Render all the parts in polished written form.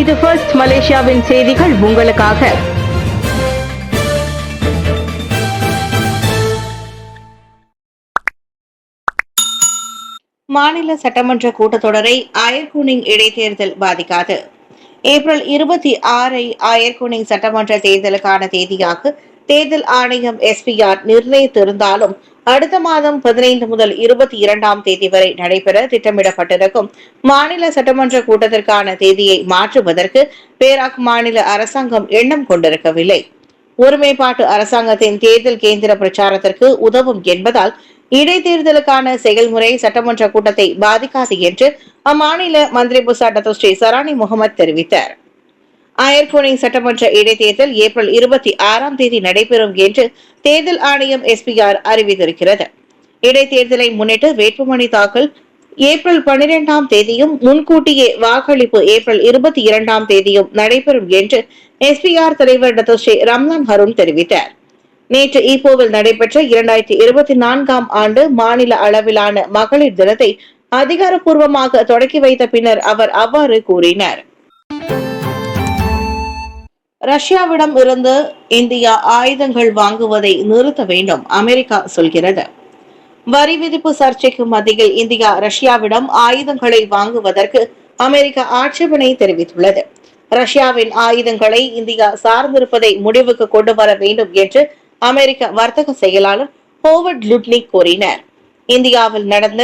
இது ஃபர்ஸ்ட் மலேசியாவின் செய்திகள் உங்களுக்காக. மாநில சட்டமன்ற கூட்டத்தொடரை அயர்கூனிங் இடைத்தேர்தல் பாதிக்காது. ஏப்ரல் 26 அயர்கூனிங் சட்டமன்ற தேர்தலுக்கான தேதியாக தேர்தல் ஆணையம் SPR நிர்ணயித்திருந்தாலும் அடுத்த மாதம் 15 முதல் 22ஆம் தேதி வரை நடைபெற திட்டமிடப்பட்டிருக்கும் மாநில சட்டமன்ற கூட்டத்திற்கான தேதியை மாற்றுவதற்கு பேராக் மாநில அரசாங்கம் எண்ணம் கொண்டிருக்கவில்லை. ஒருமைப்பாட்டு அரசாங்கத்தின் தேர்தல் கேந்திர பிரச்சாரத்திற்கு உதவும் என்பதால் இடைத்தேர்தலுக்கான செயல்முறை சட்டமன்ற கூட்டத்தை பாதிக்காது என்று அம்மாநில மந்திரி புசா டத்தோ ஸ்ரீ சரானி முகமது தெரிவித்தார். அயர்கூனிங் சட்டமன்ற இடைத்தேர்தல் ஏப்ரல் 26ஆம் தேதி நடைபெறும் என்று தேர்தல் ஆணையம் SPR அறிவித்திருக்கிறது. இடைத்தேர்தலை முன்னிட்டு வேட்புமனு தாக்கல் ஏப்ரல் 12ஆம் தேதியும் முன்கூட்டியே வாக்களிப்பு ஏப்ரல் 22ஆம் தேதியும் நடைபெறும் என்று SPR தலைவர் டத்தோ ஸ்ரீ ரம்லான் ஹருண் தெரிவித்தார். நேற்று ஈப்போவில் நடைபெற்ற 2024ஆம் ஆண்டு மாநில அளவிலான மகளிர் தினத்தை அதிகாரப்பூர்வமாக தொடக்கி வைத்த பின்னர் அவர் அவ்வாறு கூறினார். ரஷ்யாவிடம் இருந்து இந்தியா ஆயுதங்கள் வாங்குவதை நிறுத்த வேண்டும் அமெரிக்கா சொல்கிறது. வரி விதிப்பு சர்ச்சைக்கு மத்தியில் இந்தியா ரஷ்யாவிடம் ஆயுதங்களை வாங்குவதற்கு அமெரிக்கா ஆட்சேபனை தெரிவித்துள்ளது. ரஷ்யாவின் ஆயுதங்களை இந்தியா சார்ந்திருப்பதை முடிவுக்கு கொண்டு வர வேண்டும் என்று அமெரிக்க வர்த்தக செயலாளர் ஹோவர்ட் லுட்னிக் கூறினார். இந்தியாவில் நடந்த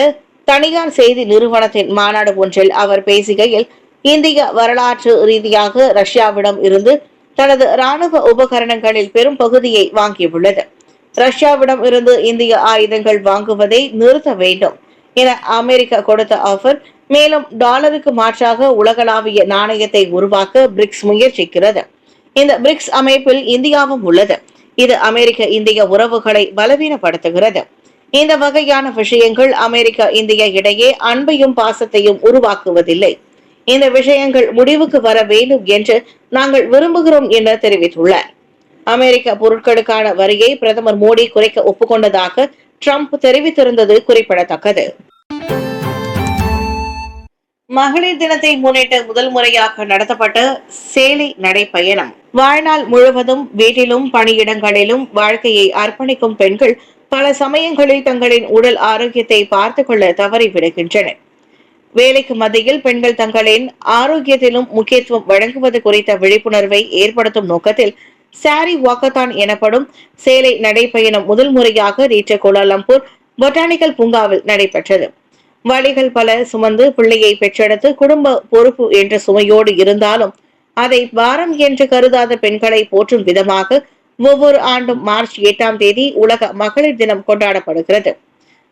தனியார் செய்தி நிறுவனத்தின் மாநாடு ஒன்றில் அவர் பேசுகையில், இந்திய வரலாற்று ரீதியாக ரஷ்யாவிடம் இருந்து தனது ராணுவ உபகரணங்களில் பெரும் பகுதியை வாங்கியுள்ளது. ரஷ்யாவிடம் இருந்து இந்திய ஆயுதங்கள் வாங்குவதை நிறுத்த வேண்டும் என அமெரிக்கா கொடுத்த ஆஃபர். மேலும் டாலருக்கு மாற்றாக உலகளாவிய நாணயத்தை உருவாக்க பிரிக்ஸ் முயற்சிக்கிறது. இந்த பிரிக்ஸ் அமைப்பில் இந்தியாவும் உள்ளது. இது அமெரிக்க இந்திய உறவுகளை பலவீனப்படுத்துகிறது. இந்த வகையான விஷயங்கள் அமெரிக்கா இந்திய இடையே அன்பையும் பாசத்தையும் உருவாக்குவதில்லை. இந்த விஷயங்கள் முடிவுக்கு வர வேண்டும் என்று நாங்கள் விரும்புகிறோம் என தெரிவித்துள்ளார். அமெரிக்க பொருட்களுக்கான வரியை பிரதமர் மோடி குறைக்க ஒப்புக்கொண்டதாக ட்ரம்ப் தெரிவித்திருந்தது குறிப்பிடத்தக்கது. மகளிர் தினத்தை முன்னிட்டு முதல் முறையாக நடத்தப்பட்ட சேலை நடைப்பயணம். வாழ்நாள் முழுவதும் வீட்டிலும் பணியிடங்களிலும் வாழ்க்கையை அர்ப்பணிக்கும் பெண்கள் பல சமயங்களில் தங்களின் உடல் ஆரோக்கியத்தை பார்த்துக் கொள்ள தவறிவிடுகின்றனர். வேலைக்கு மத்தியில் பெண்கள் தங்களின் ஆரோக்கியத்திலும் முக்கியத்துவம் வழங்குவது குறித்த விழிப்புணர்வை ஏற்படுத்தும் நோக்கத்தில் சாரி வாக்கத்தான் எனப்படும் சேலை நடைப்பயணம் முதல் முறையாக நேற்று கோலாலம்பூர் பொட்டானிக்கல் பூங்காவில் நடைபெற்றது. வழிகள் பல சுமந்து பிள்ளையை பெற்றெடுத்து குடும்ப பொறுப்பு என்ற சுமையோடு இருந்தாலும் அதை பாரம் என்று கருதாத பெண்களை போற்றும் விதமாக ஒவ்வொரு ஆண்டும் மார்ச் 8ஆம் தேதி உலக மகளிர் தினம் கொண்டாடப்படுகிறது.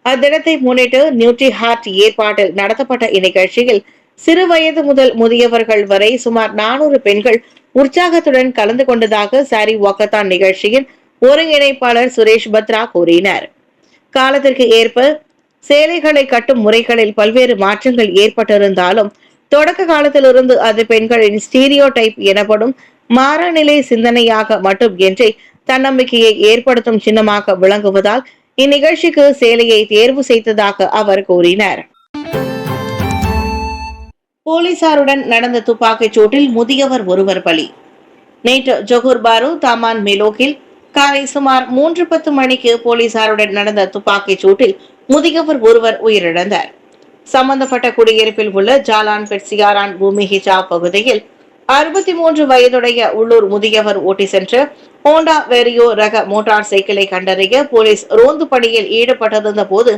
அத்தினத்தை முன்னிட்டு நியூட்ரி ஹார்ட் ஏற்பாட்டில் நடத்தப்பட்ட இந்நிகழ்ச்சியில் சிறு வயது முதல் முதியவர்கள் வரை சுமார் 400 பெண்கள் உற்சாகத்துடன் கலந்து கொண்டதாக சாரி வாக்கத்தான் நிகழ்ச்சியின் ஒருங்கிணைப்பாளர் சுரேஷ் பத்ரா கூறினார். காலத்திற்கு ஏற்ப சேலைகளை கட்டும் முறைகளில் பல்வேறு மாற்றங்கள் ஏற்பட்டிருந்தாலும் தொடக்க காலத்திலிருந்து அது பெண்களின் ஸ்டீரியோ டைப் எனப்படும் மாறாநிலை சிந்தனையாக மட்டும் என்றே தன்னம்பிக்கையை ஏற்படுத்தும் சின்னமாக விளங்குவதால் இந்நிகழ்ச்சிக்கு சேலையை தேர்வு செய்ததாக அவர் கூறினார். போலீசாருடன் நடந்த துப்பாக்கிச் சூட்டில் முதியவர் ஒருவர் பலி. நேற்று ஜொஹூர் பாரு தாமான் மெலோக்கில் காலை சுமார் 3:10 மணிக்கு போலீசாருடன் நடந்த துப்பாக்கிச் சூட்டில் முதியவர் ஒருவர் உயிரிழந்தார். சம்பந்தப்பட்ட குடியிருப்பில் உள்ள ஜாலான் பெட்சியாரான் பூமி ஹிஜாப் பகுதியில் 63 வயதுடைய உள்ளூர் முதியவர் ஓட்டி சென்ற ஹோண்டா வெரியோ ரக மோட்டார் சைக்கிளை கண்டறிய போலீஸ் ரோந்து பணியில் ஈடுபட்டிருந்த போது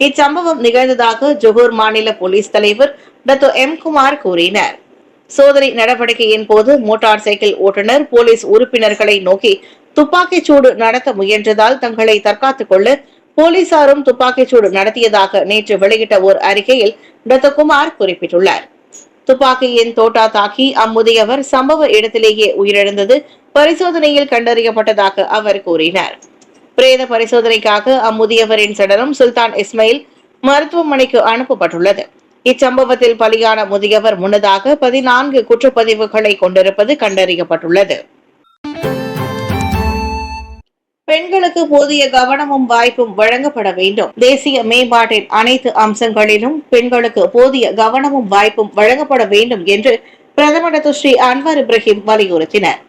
இச்சம்பவம் நிகழ்ந்ததாக ஜொஹூர் மாநில போலீஸ் தலைவர் டத்தோ எம் குமார் கூறினார். சோதனை நடவடிக்கையின் போது மோட்டார் சைக்கிள் ஓட்டுநர் போலீஸ் உறுப்பினர்களை நோக்கி துப்பாக்கிச் சூடு நடத்த முயன்றதால் தங்களை தற்காத்துக் கொள்ள போலீசாரும் துப்பாக்கிச் சூடு நடத்தியதாக நேற்று வெளியிட்ட ஓர் அறிக்கையில் டத்தோ குமார் குறிப்பிட்டுள்ளார். துப்பாக்கியின் தோட்டா தாக்கி அம்முதியவர் சம்பவ இடத்திலேயே உயிரிழந்தது பரிசோதனையில் கண்டறியப்பட்டதாக அவர் கூறினார். பிரேத பரிசோதனைக்காக அம்முதியவரின் சடலம் சுல்தான் இஸ்மாயில் மருத்துவமனைக்கு அனுப்பப்பட்டுள்ளது. இச்சம்பவத்தில் பலியான முதியவர் முன்னதாக 14 குற்றப்பதிவுகளை கொண்டிருப்பது கண்டறியப்பட்டுள்ளது. பெண்களுக்கு போதிய கவனமும் வாய்ப்பும் வழங்கப்பட வேண்டும். தேசிய மேம்பாட்டின் அனைத்து அம்சங்களிலும் பெண்களுக்கு போதிய கவனமும் வாய்ப்பும் வழங்கப்பட வேண்டும் என்று பிரதமர் டாக்டர் ஸ்ரீ அன்வார் இப்ராஹிம் வலியுறுத்தினர்.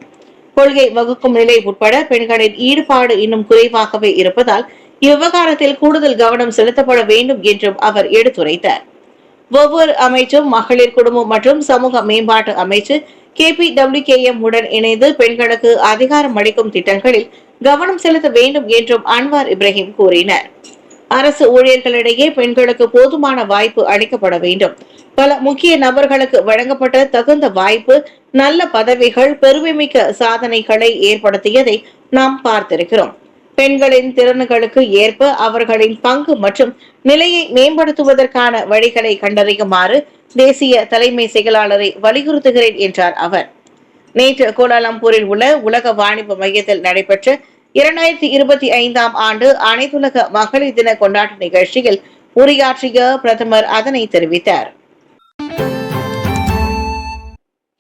கொள்கை வகுக்கும் நிலை உட்பட பெண்களின் ஈடுபாடு இன்னும் குறைவாகவே இருப்பதால் இவ்விவகாரத்தில் கூடுதல் கவனம் செலுத்தப்பட வேண்டும் என்றும் அவர் எடுத்துரைத்தார். ஒவ்வொரு அமைச்சும் மகளிர் குடும்பம் மற்றும் சமூக மேம்பாட்டு அமைச்சு KPWKM உடன் இணைந்து பெண்களுக்கு அதிகாரம் அளிக்கும் திட்டங்களில் கவனம் செலுத்த வேண்டும் என்றும் அன்வார் இப்ராஹிம் கூறினார். அரசு ஊழியர்களிடையே பெண்களுக்கு போதுமான வாய்ப்பு அளிக்கப்பட வேண்டும். பல முக்கிய நபர்களுக்கு வழங்கப்பட்ட தகுந்த வாய்ப்பு, நல்ல பதவிகள், பெருமைமிக்க சாதனைகளை ஏற்படுத்தியதை நாம் பார்த்திருக்கிறோம். பெண்களின் திறன்களுக்கு ஏற்ப அவர்களின் பங்கு மற்றும் நிலையை மேம்படுத்துவதற்கான வழிகளை கண்டறியுமாறு தேசிய தலைமை செயலாளரை வலியுறுத்துகிறேன் என்றார் அவர். நேற்று கோலாலம்பூரில் உள்ள உலக வாணிப மையத்தில் நடைபெற்ற 2025 ஆண்டு அனைத்துலக மகளிர் தின கொண்டாட்ட நிகழ்ச்சியில் உரையாற்றிய பிரதமர் அதனை தெரிவித்தார்.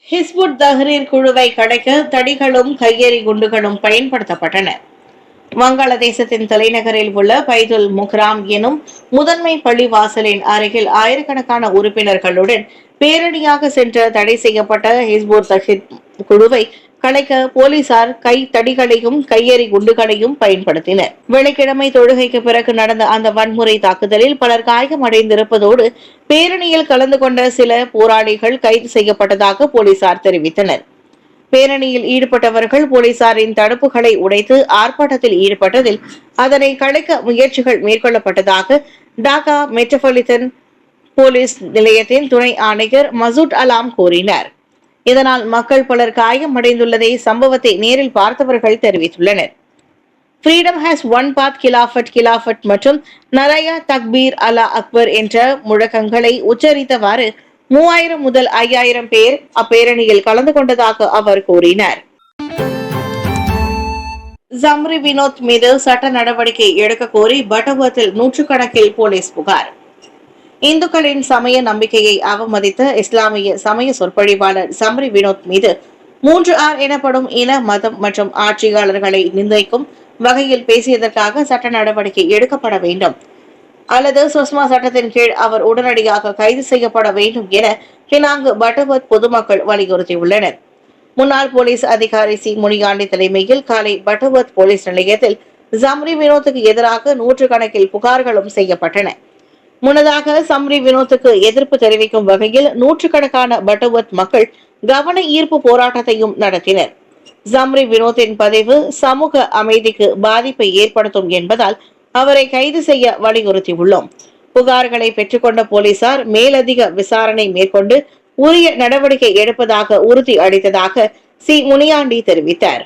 ஹிஸ்புட் தஹ்ரீர் குழுவை கலைக்க தடிகளும் கையெறி குண்டுகளும் பயன்படுத்தப்பட்டன. வங்காளதேசத்தின் தலைநகரில் உள்ள பைதுல் முக்ராம் எனும் முதன்மை பள்ளிவாசலின் அருகில் ஆயிரக்கணக்கான உறுப்பினர்களுடன் பேரணியாக சென்ற தடை செய்யப்பட்ட ஹிஸ்புட் தஹ்ரீர் குழுவை கலைக்க போலீசார் கை தடிகளையும் கையெறி குண்டுகளையும் பயன்படுத்தினர். வெள்ளிக்கிழமை தொழுகைக்கு பிறகு நடந்த அந்த வன்முறை தாக்குதலில் பலர் காயமடைந்திருப்பதோடு பேரணியில் கலந்து கொண்ட சில போராளிகள் கைது செய்யப்பட்டதாக போலீசார் தெரிவித்தனர். பேரணியில் ஈடுபட்டவர்கள் போலீசாரின் தடுப்புகளை உடைத்து ஆர்ப்பாட்டத்தில் ஈடுபட்டதில் அதனை கலைக்க முயற்சிகள் மேற்கொள்ளப்பட்டதாக டாக்கா மெட்ரோபாலிட்டன் போலீஸ் நிலையத்தின் துணை ஆணையர் மசூட் அலாம் கூறினார். இதனால் மக்கள் பலர் காயமடைந்துள்ளதை சம்பவத்தை நேரில் பார்த்தவர்கள் தெரிவித்துள்ளனர். ஃப்ரீடம் ஹேஸ் ஒன் பாத், கிலாஃபட் மற்றும் நரயா தக்பீர் அல்லா அக்பர் என்ற முழக்கங்களை உச்சரித்தவாறு 3000 முதல் 5000 பேர் அப்பேரணியில் கலந்து கொண்டதாக அவர் கூறினார். ஜம்ரி வினோத் மீது சட்ட நடவடிக்கை எடுக்க கோரி பட்டவத்தில் நூற்றுக்கணக்கில் போலீஸ் புகார். இந்துக்களின் சமய நம்பிக்கையை அவமதித்த இஸ்லாமிய சமய சொற்பொழிவாளர் ஜம்ரி வினோத் மீது 3R எனப்படும் இன, மதம் மற்றும் ஆட்சியாளர்களை நிர்ணயிக்கும் வகையில் பேசியதற்காக சட்ட நடவடிக்கை எடுக்கப்பட வேண்டும் அல்லது சுஷ்மா சட்டத்தின் கீழ் அவர் உடனடியாக கைது செய்யப்பட வேண்டும் என பினாங்கு பட்டவத் பொதுமக்கள் வலியுறுத்தியுள்ளனர். முன்னாள் போலீஸ் அதிகாரி சி முனியாண்டி தலைமையில் காலை பட்டவத் போலீஸ் நிலையத்தில் ஜம்ரி வினோத்துக்கு எதிராக நூற்றுக்கணக்கில் புகார்களும் செய்யப்பட்டன. முன்னதாக சம்ரி வினோத்துக்கு எதிர்ப்பு தெரிவிக்கும் வகையில் நூற்றுக்கணக்கான பட்டவத் மக்கள் கவன ஈர்ப்பு போராட்டத்தையும் நடத்தினர். ஜம்ரி வினோத்தின் பதிவு சமூக அமைதிக்கு பாதிப்பை ஏற்படுத்தும் என்பதால் அவரை கைது செய்ய வலியுறுத்தியுள்ளோம். புகார்களை பெற்றுக்கொண்ட போலீசார் மேலதிக விசாரணை மேற்கொண்டு உரிய நடவடிக்கை எடுப்பதாக உறுதி அளித்ததாக சி முனியாண்டி தெரிவித்தார்.